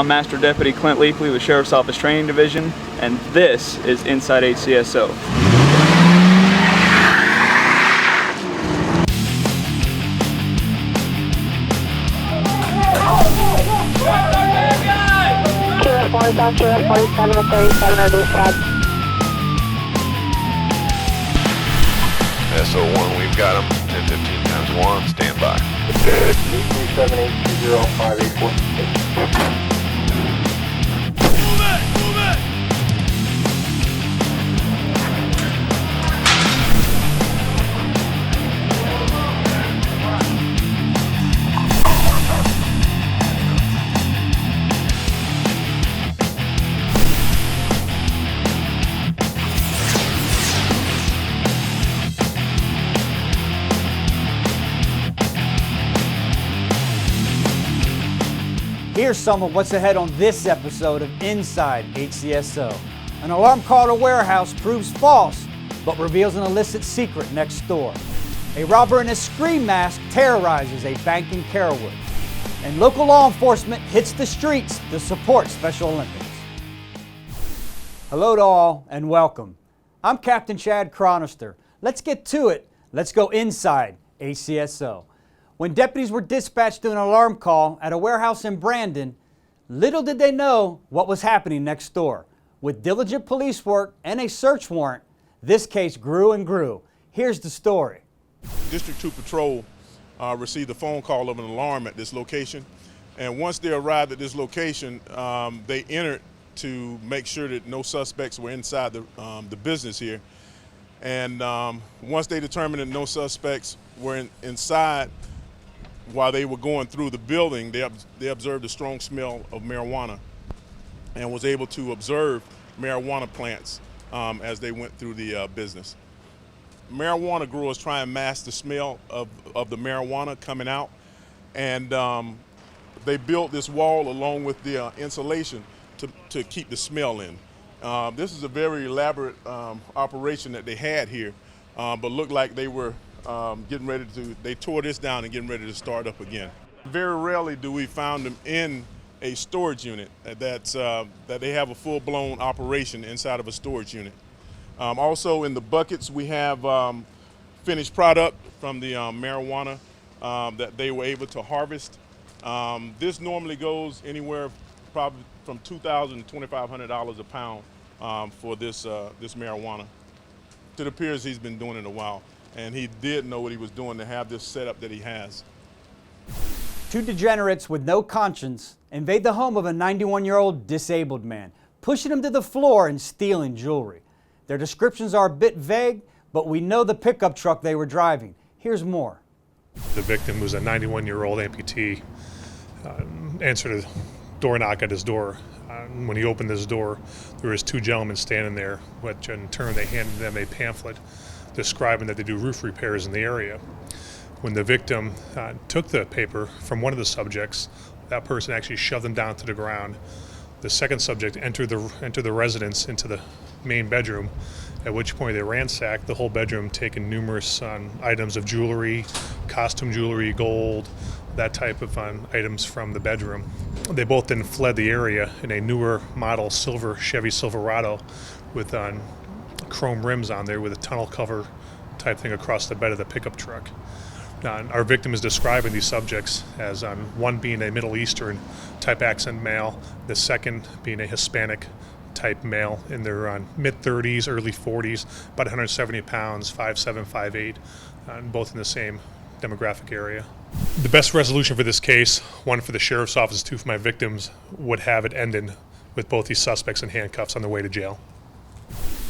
I'm Master Deputy Clint Leakley with Sheriff's Office Training Division, and this is Inside HCSO. QF 47 and 37 are dispatched. SO1, we've got them. 1015 times 1, stand by. 378205846. Here's some of what's ahead on this episode of Inside HCSO. An alarm call at a warehouse proves false, but reveals an illicit secret next door. A robber in a scream mask terrorizes a bank in Carrollwood. And local law enforcement hits the streets to support Special Olympics. Hello to all and welcome. I'm Captain Chad Chronister. Let's get to it. Let's go inside HCSO. When deputies were dispatched to an alarm call at a warehouse in Brandon, little did they know what was happening next door. With diligent police work and a search warrant, this case grew and grew. Here's the story. District 2 Patrol received a phone call of an alarm at this location, and once they arrived at this location, they entered to make sure that no suspects were inside the business here. And once they determined that no suspects were inside, while they were going through the building, they observed a strong smell of marijuana and was able to observe marijuana plants as they went through the business. Marijuana growers try and mask the smell of the marijuana coming out, and they built this wall along with the insulation to keep the smell in. This is a very elaborate operation that they had here, but looked like they were they tore this down and getting ready to start up again. Very rarely do we find them in a storage unit that they have a full-blown operation inside of a storage unit. Also in the buckets we have finished product from the marijuana that they were able to harvest. This normally goes anywhere probably from $2,000 to $2,500 a pound for this marijuana. It appears he's been doing it a while, and he did know what he was doing to have this setup that he has. Two degenerates with no conscience invade the home of a 91-year-old disabled man, pushing him to the floor and stealing jewelry. Their descriptions are a bit vague, but we know the pickup truck they were driving. Here's more. The victim was a 91-year-old amputee. Answered a door knock at his door. When he opened his door, there was two gentlemen standing there, which in turn they handed them a pamphlet describing that they do roof repairs in the area. When the victim took the paper from one of the subjects, that person actually shoved them down to the ground. The second subject entered the residence into the main bedroom, at which point they ransacked the whole bedroom, taking numerous items of jewelry, costume jewelry, gold, that type of items from the bedroom. They both then fled the area in a newer model silver Chevy Silverado with chrome rims on there with a tunnel cover type thing across the bed of the pickup truck. Our victim is describing these subjects as one being a Middle Eastern type accent male, the second being a Hispanic type male in their mid-30s, early 40s, about 170 pounds, 5'7", 5'8", both in the same demographic area. The best resolution for this case, one for the sheriff's office, two for my victims, would have it ended with both these suspects in handcuffs on their way to jail.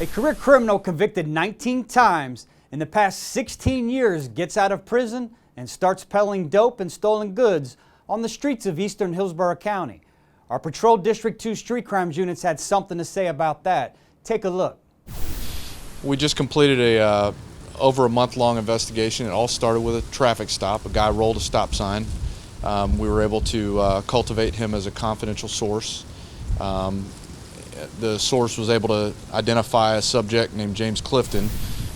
A career criminal convicted 19 times in the past 16 years gets out of prison and starts peddling dope and stolen goods on the streets of eastern Hillsborough County. Our Patrol District 2 street crimes units had something to say about that. Take a look. We just completed over a month-long investigation. It all started with a traffic stop. A guy rolled a stop sign. We were able to cultivate him as a confidential source. The source was able to identify a subject named James Clifton,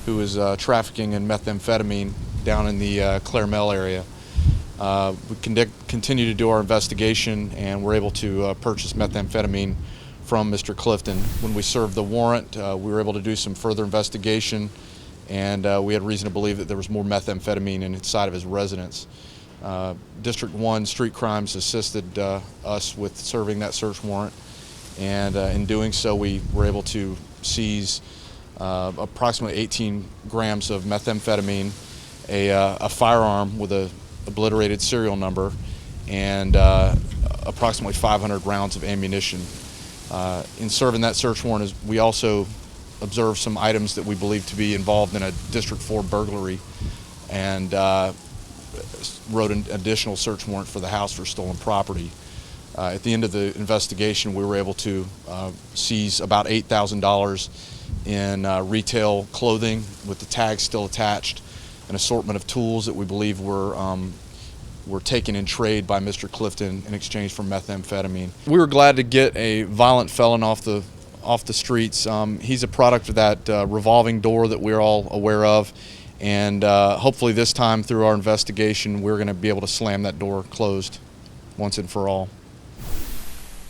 who was trafficking in methamphetamine down in the Claremelle area. We continue to do our investigation, and we're able to purchase methamphetamine from Mr. Clifton. When we served the warrant, we were able to do some further investigation, and we had reason to believe that there was more methamphetamine inside of his residence. District 1 Street Crimes assisted us with serving that search warrant, and in doing so we were able to seize approximately 18 grams of methamphetamine, a firearm with a obliterated serial number, and approximately 500 rounds of ammunition. In serving that search warrant, we also observed some items that we believe to be involved in a District 4 burglary, and wrote an additional search warrant for the house for stolen property. At the end of the investigation, we were able to seize about $8,000 in retail clothing with the tags still attached, an assortment of tools that we believe were taken in trade by Mr. Clifton in exchange for methamphetamine. We were glad to get a violent felon off the streets. He's a product of that revolving door that we're all aware of, and hopefully this time through our investigation we're going to be able to slam that door closed once and for all.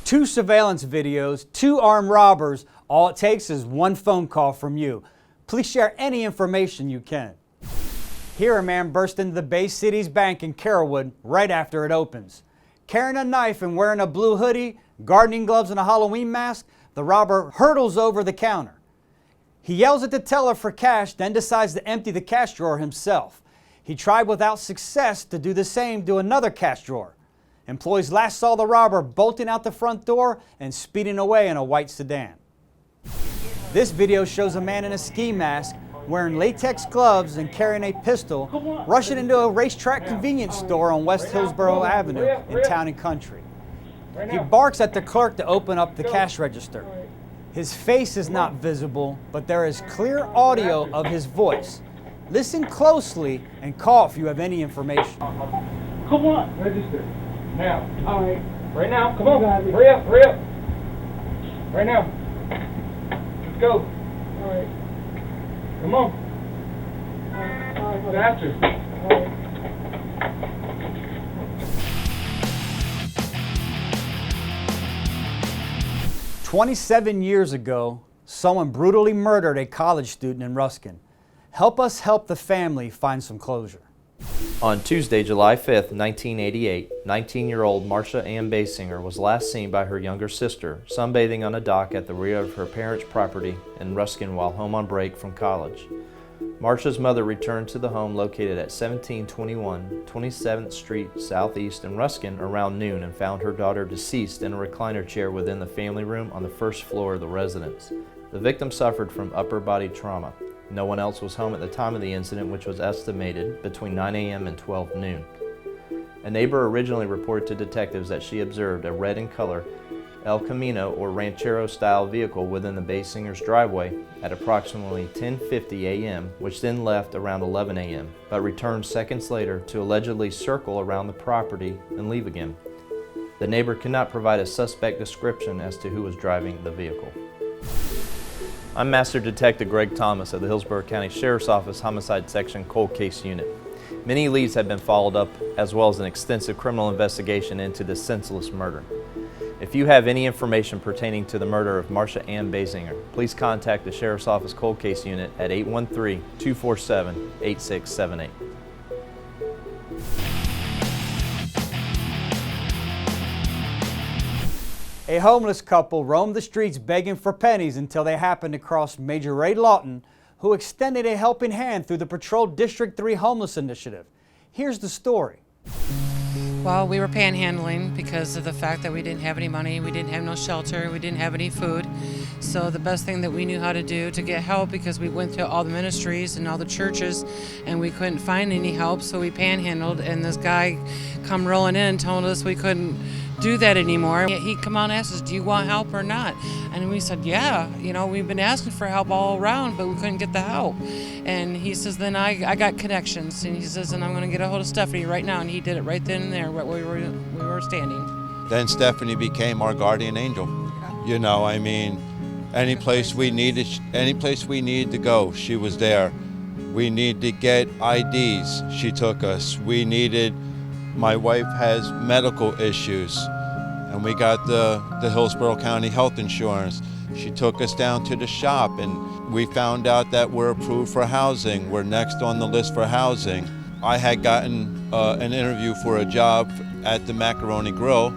2 surveillance videos, 2 armed robbers. All it takes is 1 phone call from you. Please share any information you can. Here, a man burst into the Bay City's bank in Carrollwood right after it opens. Carrying a knife and wearing a blue hoodie, gardening gloves, and a Halloween mask, the robber hurdles over the counter. He yells at the teller for cash, then decides to empty the cash drawer himself. He tried without success to do the same to another cash drawer. Employees last saw the robber bolting out the front door and speeding away in a white sedan. This video shows a man in a ski mask, wearing latex gloves and carrying a pistol, rushing into a racetrack convenience store on West Hillsborough Avenue in Town and Country. He barks at the clerk to open up the cash register. His face is not visible, but there is clear audio of his voice. Listen closely and call if you have any information. Come on, register. Now. All right. Right now. Come on. Hurry up. Hurry up. Right now. Let's go. All right. Come on. Faster. All right. 27 years ago, someone brutally murdered a college student in Ruskin. Help us help the family find some closure. On Tuesday, July 5th, 1988, 19-year-old Marcia Ann Basinger was last seen by her younger sister sunbathing on a dock at the rear of her parents' property in Ruskin while home on break from college. Marcia's mother returned to the home located at 1721 27th Street Southeast in Ruskin around noon and found her daughter deceased in a recliner chair within the family room on the first floor of the residence. The victim suffered from upper body trauma. No one else was home at the time of the incident, which was estimated between 9 a.m. and 12 noon. A neighbor originally reported to detectives that she observed a red in color El Camino or Ranchero-style vehicle within the Basinger's driveway at approximately 10:50 a.m., which then left around 11 a.m., but returned seconds later to allegedly circle around the property and leave again. The neighbor could not provide a suspect description as to who was driving the vehicle. I'm Master Detective Greg Thomas of the Hillsborough County Sheriff's Office Homicide Section Cold Case Unit. Many leads have been followed up, as well as an extensive criminal investigation into this senseless murder. If you have any information pertaining to the murder of Marcia Ann Basinger, please contact the Sheriff's Office Cold Case Unit at 813-247-8678. A homeless couple roamed the streets begging for pennies until they happened to cross Major Ray Lawton, who extended a helping hand through the Patrol District 3 Homeless Initiative. Here's the story. Well, we were panhandling because of the fact that we didn't have any money, we didn't have no shelter, we didn't have any food. So the best thing that we knew how to do to get help, because we went to all the ministries and all the churches and we couldn't find any help, so we panhandled, and this guy come rolling in and told us we couldn't do that anymore. He come on and asked us, do you want help or not? And we said, yeah, you know, we've been asking for help all around, but we couldn't get the help. And he says, then I got connections. And he says, and I'm going to get a hold of Stephanie right now. And he did it right then and there where we were standing. Then Stephanie became our guardian angel. You know, I mean, any place we needed to go, she was there. We needed to get IDs, she took us. We needed My wife has medical issues, and we got the Hillsborough County health insurance. She took us down to the shop, and we found out that we're approved for housing. We're next on the list for housing. I had gotten an interview for a job at the Macaroni Grill,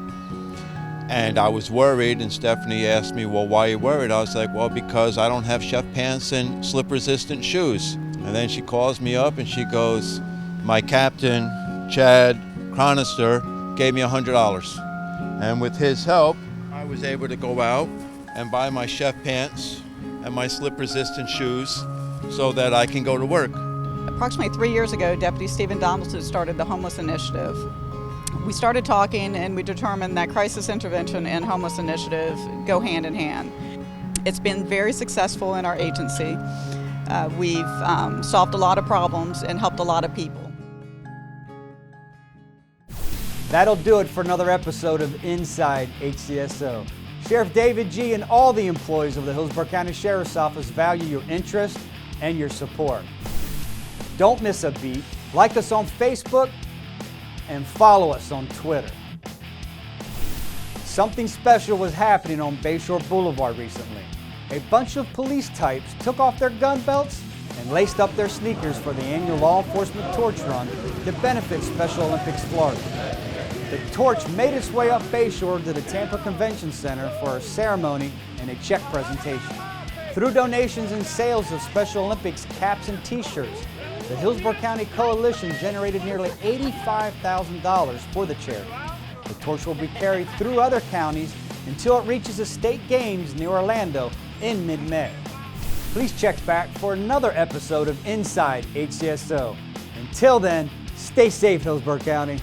and I was worried, and Stephanie asked me, well, why are you worried? I was like, well, because I don't have chef pants and slip-resistant shoes. And then she calls me up and she goes, my captain, Chad Cronister, gave me $100. And with his help, I was able to go out and buy my chef pants and my slip-resistant shoes so that I can go to work. Approximately 3 years ago, Deputy Stephen Donaldson started the Homeless Initiative. We started talking and we determined that crisis intervention and homeless initiative go hand in hand. It's been very successful in our agency. We've solved a lot of problems and helped a lot of people. That'll do it for another episode of Inside HCSO. Sheriff David G. and all the employees of the Hillsborough County Sheriff's Office value your interest and your support. Don't miss a beat. Like us on Facebook and follow us on Twitter. Something special was happening on Bayshore Boulevard recently. A bunch of police types took off their gun belts and laced up their sneakers for the annual law enforcement torch run that benefits Special Olympics Florida. The torch made its way up Bayshore to the Tampa Convention Center for a ceremony and a check presentation. Through donations and sales of Special Olympics caps and t-shirts, the Hillsborough County Coalition generated nearly $85,000 for the charity. The torch will be carried through other counties until it reaches the state games near Orlando in mid-May. Please check back for another episode of Inside HCSO. Until then, stay safe, Hillsborough County.